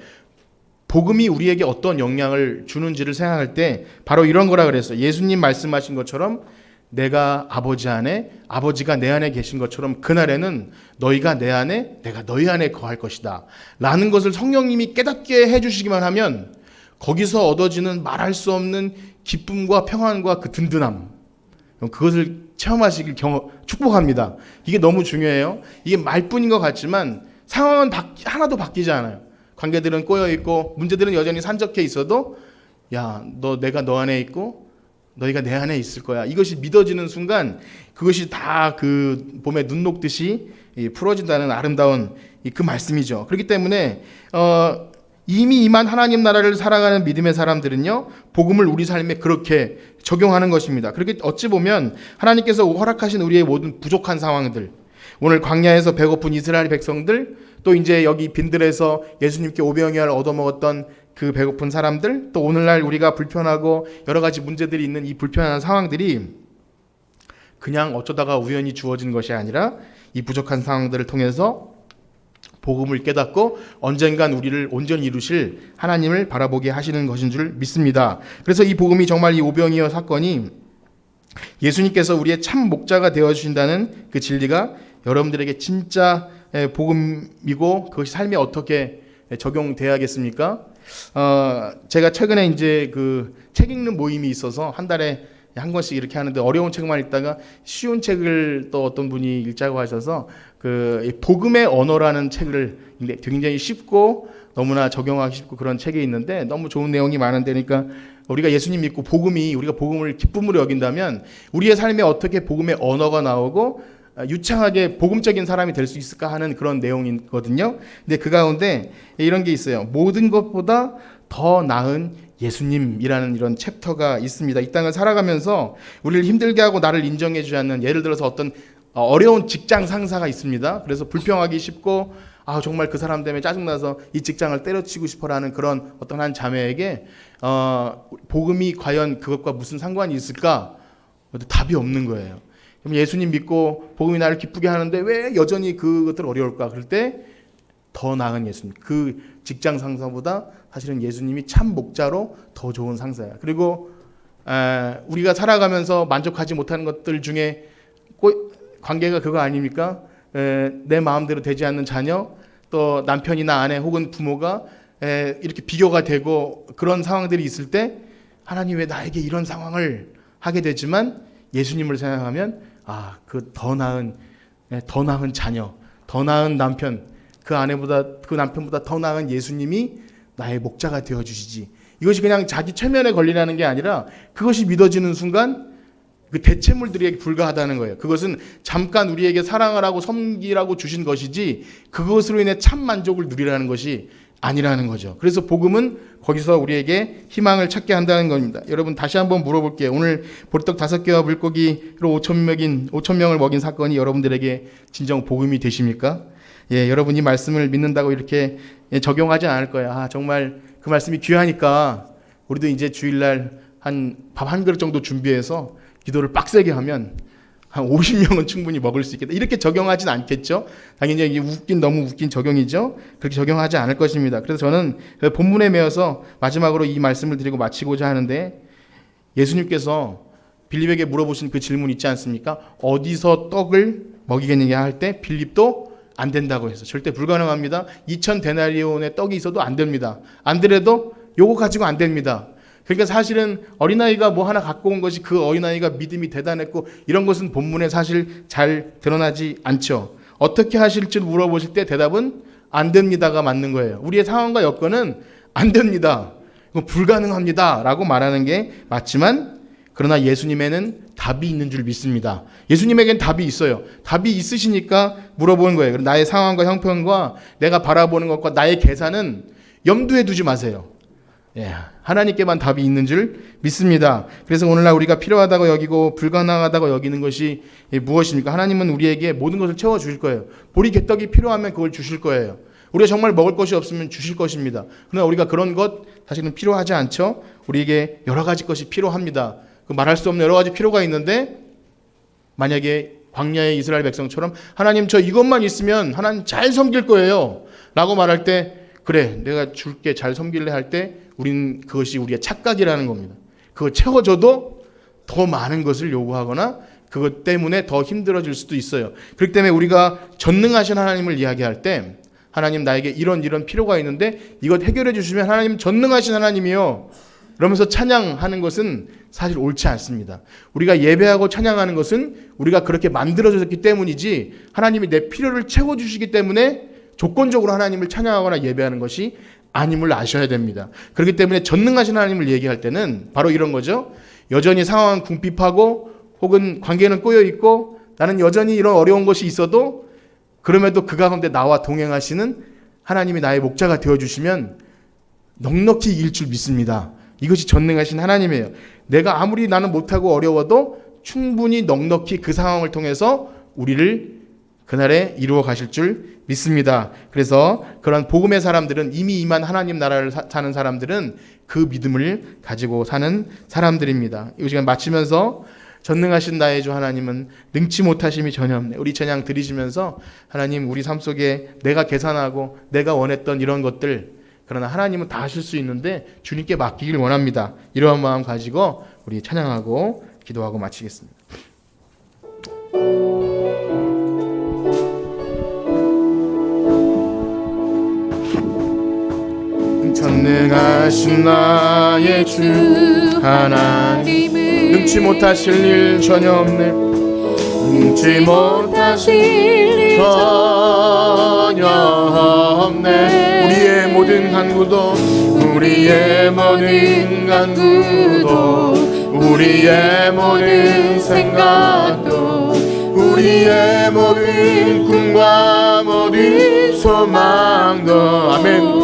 복음이 우리에게 어떤 영향을 주는지를 생각할 때 바로 이런 거라 그랬어요. 예수님 말씀하신 것처럼 내가 아버지 안에 아버지가 내 안에 계신 것처럼 그날에는 너희가 내 안에 내가 너희 안에 거할 것이다 라는 것을 성령님이 깨닫게 해주시기만 하면 거기서 얻어지는 말할 수 없는 기쁨과 평안과 그 든든함 그것을 체험하시길 축복합니다. 이게 너무 중요해요. 이게 말뿐인 것 같지만 상황은 하나도 바뀌지 않아요. 관계들은 꼬여있고 문제들은 여전히 산적해 있어도 내가 너 안에 있고 너희가 내 안에 있을 거야. 이것이 믿어지는 순간 그것이 다 그 봄에 눈 녹듯이 풀어진다는 아름다운 그 말씀이죠. 그렇기 때문에 이미 임한 하나님 나라를 살아가는 믿음의 사람들은요 복음을 우리 삶에 그렇게 적용하는 것입니다. 그렇게 어찌 보면 하나님께서 허락하신 우리의 모든 부족한 상황들 오늘 광야에서 배고픈 이스라엘 백성들 또 이제 여기 빈들에서 예수님께 오병이어를 얻어먹었던 그 배고픈 사람들, 또 오늘날 우리가 불편하고 여러 가지 문제들이 있는 이 불편한 상황들이 그냥 어쩌다가 우연히 주어진 것이 아니라 이 부족한 상황들을 통해서 복음을 깨닫고 언젠간 우리를 온전히 이루실 하나님을 바라보게 하시는 것인 줄 믿습니다. 그래서 이 복음이 정말 이 오병이어 사건이 예수님께서 우리의 참 목자가 되어주신다는 그 진리가 여러분들에게 진짜 복음이고 그것이 삶에 어떻게 적용돼야겠습니까? 제가 최근에 이제 그 책 읽는 모임이 있어서 한 달에 한 권씩 이렇게 하는데 어려운 책만 읽다가 쉬운 책을 또 어떤 분이 읽자고 하셔서 그 복음의 언어라는 책을 굉장히 쉽고 너무나 적용하기 쉽고 그런 책이 있는데 너무 좋은 내용이 많은데니까 우리가 예수님 믿고 우리가 복음을 기쁨으로 여긴다면 우리의 삶에 어떻게 복음의 언어가 나오고 유창하게 복음적인 사람이 될 수 있을까 하는 그런 내용이거든요. 근데 그 가운데 이런 게 있어요. 모든 것보다 더 나은 예수님이라는 이런 챕터가 있습니다. 이 땅을 살아가면서 우리를 힘들게 하고 나를 인정해주지 않는, 예를 들어서 어떤 어려운 직장 상사가 있습니다. 그래서 불평하기 쉽고 정말 그 사람 때문에 짜증나서 이 직장을 때려치고 싶어라는 그런 어떤 한 자매에게 복음이 과연 그것과 무슨 상관이 있을까? 답이 없는 거예요. 그럼 예수님 믿고 복음이 나를 기쁘게 하는데 왜 여전히 그것들 어려울까? 그럴 때 더 나은 예수님, 그 직장 상사보다 사실은 예수님이 참 목자로 더 좋은 상사야. 그리고 우리가 살아가면서 만족하지 못하는 것들 중에 관계가 그거 아닙니까? 내 마음대로 되지 않는 자녀, 또 남편이나 아내 혹은 부모가 이렇게 비교가 되고 그런 상황들이 있을 때 하나님 왜 나에게 이런 상황을 하게 되지만 예수님을 생각하면 그 더 나은 자녀, 더 나은 남편, 그 남편보다 더 나은 예수님이 나의 목자가 되어주시지. 이것이 그냥 자기 최면에 걸리라는 게 아니라 그것이 믿어지는 순간 그 대체물들에게 불과하다는 거예요. 그것은 잠깐 우리에게 사랑을 하고 섬기라고 주신 것이지 그것으로 인해 참 만족을 누리라는 것이 아니라는 거죠. 그래서 복음은 거기서 우리에게 희망을 찾게 한다는 겁니다. 여러분 다시 한번 물어볼게요. 오늘 보리떡 5개와 물고기로 5,000명을 먹인 사건이 여러분들에게 진정 복음이 되십니까? 여러분이 말씀을 믿는다고 이렇게 적용하지 않을 거예요. 정말 그 말씀이 귀하니까 우리도 이제 주일날 밥 한 그릇 정도 준비해서 기도를 빡세게 하면 한 50명은 충분히 먹을 수 있겠다. 이렇게 적용하진 않겠죠. 당연히 이게 너무 웃긴 적용이죠. 그렇게 적용하지 않을 것입니다. 그래서 저는 본문에 매여서 마지막으로 이 말씀을 드리고 마치고자 하는데, 예수님께서 빌립에게 물어보신 그 질문 있지 않습니까? 어디서 떡을 먹이겠느냐 할 때 빌립도 안 된다고 해서 절대 불가능합니다. 2,000데나리온의 떡이 있어도 안 됩니다. 안 되래도 요거 가지고 안 됩니다. 그러니까 사실은 어린아이가 뭐 하나 갖고 온 것이 그 어린아이가 믿음이 대단했고 이런 것은 본문에 사실 잘 드러나지 않죠. 어떻게 하실지 물어보실 때 대답은 안 됩니다가 맞는 거예요. 우리의 상황과 여건은 안 됩니다. 불가능합니다 라고 말하는 게 맞지만, 그러나 예수님에는 답이 있는 줄 믿습니다. 예수님에겐 답이 있어요. 답이 있으시니까 물어보는 거예요. 나의 상황과 형편과 내가 바라보는 것과 나의 계산은 염두에 두지 마세요. 하나님께만 답이 있는 줄 믿습니다. 그래서 오늘날 우리가 필요하다고 여기고 불가능하다고 여기는 것이 무엇입니까? 하나님은 우리에게 모든 것을 채워주실 거예요. 보리 개떡이 필요하면 그걸 주실 거예요. 우리가 정말 먹을 것이 없으면 주실 것입니다. 그러나 우리가 그런 것 사실은 필요하지 않죠. 우리에게 여러 가지 것이 필요합니다. 말할 수 없는 여러 가지 필요가 있는데, 만약에 광야의 이스라엘 백성처럼 하나님 저 이것만 있으면 하나님 잘 섬길 거예요 라고 말할 때, 그래 내가 줄게 잘 섬길래 할 때 우리는 그것이 우리의 착각이라는 겁니다. 그걸 채워줘도 더 많은 것을 요구하거나 그것 때문에 더 힘들어질 수도 있어요. 그렇기 때문에 우리가 전능하신 하나님을 이야기할 때, 하나님 나에게 이런 필요가 있는데 이것 해결해 주시면 하나님 전능하신 하나님이요 그러면서 찬양하는 것은 사실 옳지 않습니다. 우리가 예배하고 찬양하는 것은 우리가 그렇게 만들어졌기 때문이지 하나님이 내 필요를 채워주시기 때문에 조건적으로 하나님을 찬양하거나 예배하는 것이 아님을 아셔야 됩니다. 그렇기 때문에 전능하신 하나님을 얘기할 때는 바로 이런 거죠. 여전히 상황은 궁핍하고 혹은 관계는 꼬여있고 나는 여전히 이런 어려운 것이 있어도 그럼에도 그 가운데 나와 동행하시는 하나님이 나의 목자가 되어주시면 넉넉히 이길 줄 믿습니다. 이것이 전능하신 하나님이에요. 내가 아무리 나는 못하고 어려워도 충분히 넉넉히 그 상황을 통해서 우리를 그날에 이루어 가실 줄 믿습니다. 그래서 그런 복음의 사람들은, 이미 임한 하나님 나라를 사는 사람들은 그 믿음을 가지고 사는 사람들입니다. 이 시간 마치면서 전능하신 나의 주 하나님은 능치 못하심이 전혀 없네. 우리 찬양 드리시면서 하나님, 우리 삶 속에 내가 계산하고 내가 원했던 이런 것들, 그러나 하나님은 다 하실 수 있는데 주님께 맡기길 원합니다. 이러한 마음 가지고 우리 찬양하고 기도하고 마치겠습니다. 전능하신 나의 주 하나님은 능치 못하실 일 전혀 없네. 능치 못하실 일 전혀 없네. 우리의 모든 간구도, 우리의 모든 간구도, 우리의 모든 생각도, 우리의 모든 꿈과 모든 소망도, 아멘.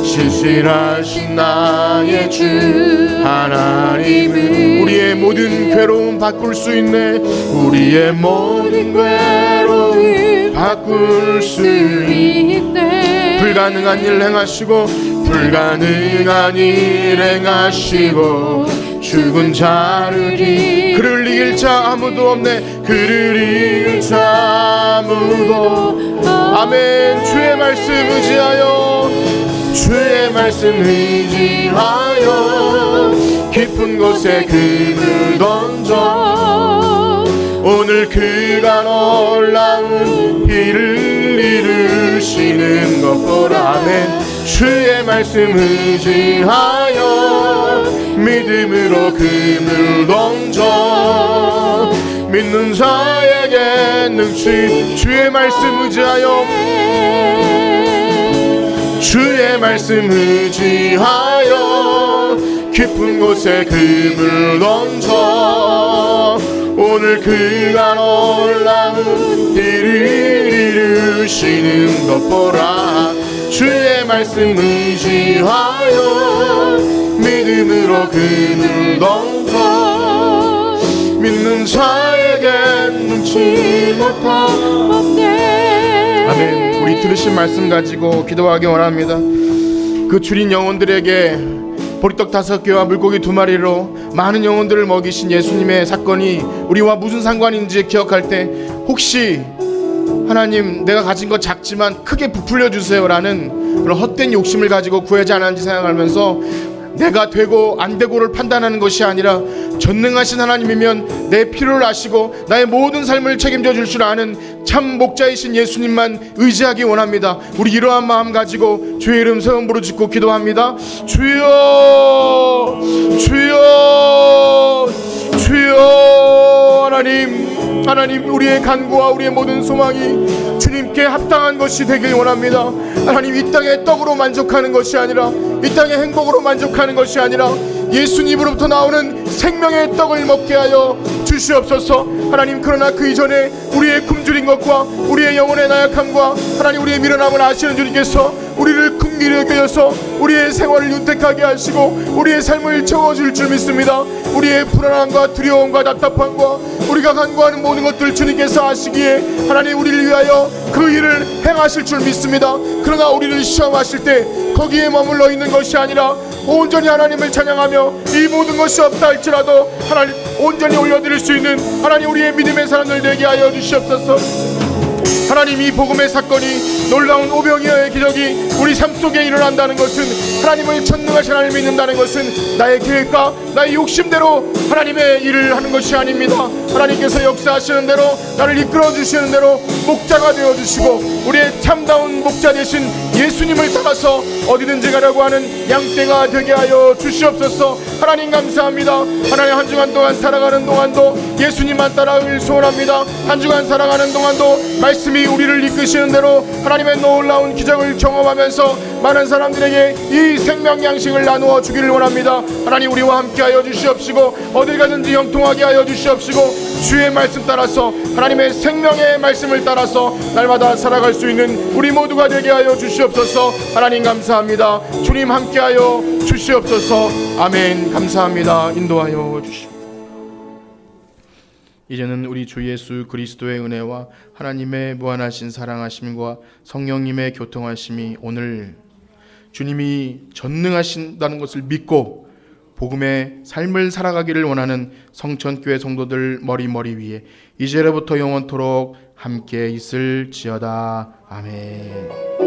신실하신 나의 주 하나님은 우리의 모든 괴로움 바꿀 수 있네. 우리의 모든 괴로움 바꿀 수 있네. 불가능한 일 행하시고, 불가능한 일 행하시고, 죽은 자를 그를 이길 자 아무도 없네. 그를 이길 자 아무도. 아멘. 주의 말씀 의지하여, 주의 말씀 의지하여 깊은 곳에 금을 던져 오늘 그가 놀라운 일을 이루시는 것 보라. 아멘. 주의 말씀 의지하여 믿음으로 금을 던져 믿는 자에게 능치. 주의 말씀 의지하여, 주의 말씀 의지하여 깊은 곳에 금을 던져 오늘 그가 놀라운 일을 이루시는 것 보라. 주의 말씀 의지하여 믿음으로 금을 던져 믿는 자에게 능치 못하옵네. 아멘. 우리 들으신 말씀 가지고 기도하기 원합니다. 그 줄인 영혼들에게 보리떡 5개와 물고기 2마리로 많은 영혼들을 먹이신 예수님의 사건이 우리와 무슨 상관인지 기억할 때, 혹시 하나님, 내가 가진 것 작지만 크게 부풀려 주세요 라는 그런 헛된 욕심을 가지고 구하지 않았는지 생각하면서 내가 되고 안 되고를 판단하는 것이 아니라 전능하신 하나님이면 내 필요를 아시고 나의 모든 삶을 책임져 줄 줄 아는 참 목자이신 예수님만 의지하기 원합니다. 우리 이러한 마음 가지고 주의 이름 세 번 부르짖고 기도합니다. 주여, 주여, 주여. 하나님, 우리의 간구와 우리의 모든 소망이 주님께 합당한 것이 되길 원합니다. 하나님, 이 땅의 떡으로 만족하는 것이 아니라, 이 땅의 행복으로 만족하는 것이 아니라 예수님으로부터 나오는 생명의 떡을 먹게 하여 주시옵소서. 하나님, 그러나 그 이전에 우리의 굶주린 것과 우리의 영혼의 나약함과 하나님 우리의 미련함을 아시는 주님께서 우리를 긍휼히 여겨서 우리의 생활을 윤택하게 하시고 우리의 삶을 채워줄 줄 믿습니다. 우리의 불안함과 두려움과 답답함과 우리가 간구하는 모든 것들 주님께서 아시기에 하나님 우리를 위하여 그 일을 행하실 줄 믿습니다. 그러나 우리를 시험하실 때 거기에 머물러 있는 것이 아니라 온전히 하나님을 찬양하며 이 모든 것이 없다 할지라도 하나님 온전히 올려드릴 수 있는 하나님 우리의 믿음의 사람들 되게 하여 주시옵소서. 하나님, 이 복음의 사건이 놀라운 오병이어의 기적이 우리 삶 속에 일어난다는 것은, 하나님을 전능하신 하나님을 믿는다는 것은 나의 계획과 나의 욕심대로 하나님의 일을 하는 것이 아닙니다. 하나님께서 역사하시는 대로 나를 이끌어 주시는 대로 목자가 되어주시고 우리의 참다운 목자 되신 예수님을 따라서 어디든지 가려고 하는 양떼가 되게 하여 주시옵소서. 하나님 감사합니다. 하나님, 한 주간 동안 살아가는 동안도 예수님만 따라가길 소원합니다. 한 주간 살아가는 동안도 말씀이 우리를 이끄시는 대로 하나님의 놀라운 기적을 경험하면서 많은 사람들에게 이 생명 양식을 나누어 주기를 원합니다. 하나님, 우리와 함께하여 주시옵시고 어딜 가든지 형통하게 하여 주시옵시고 주의 말씀 따라서 하나님의 생명의 말씀을 따라서 날마다 살아갈 수 있는 우리 모두가 되게 하여 주시옵소서. 하나님 감사합니다. 주님 함께하여 주시옵소서. 아멘. 감사합니다. 인도하여 주시옵소서. 이제는 우리 주 예수 그리스도의 은혜와 하나님의 무한하신 사랑하심과 성령님의 교통하심이 오늘 주님이 전능하신다는 것을 믿고 복음의 삶을 살아가기를 원하는 성천교회 성도들 머리 위에 이제로부터 영원토록 함께 있을지어다. 아멘.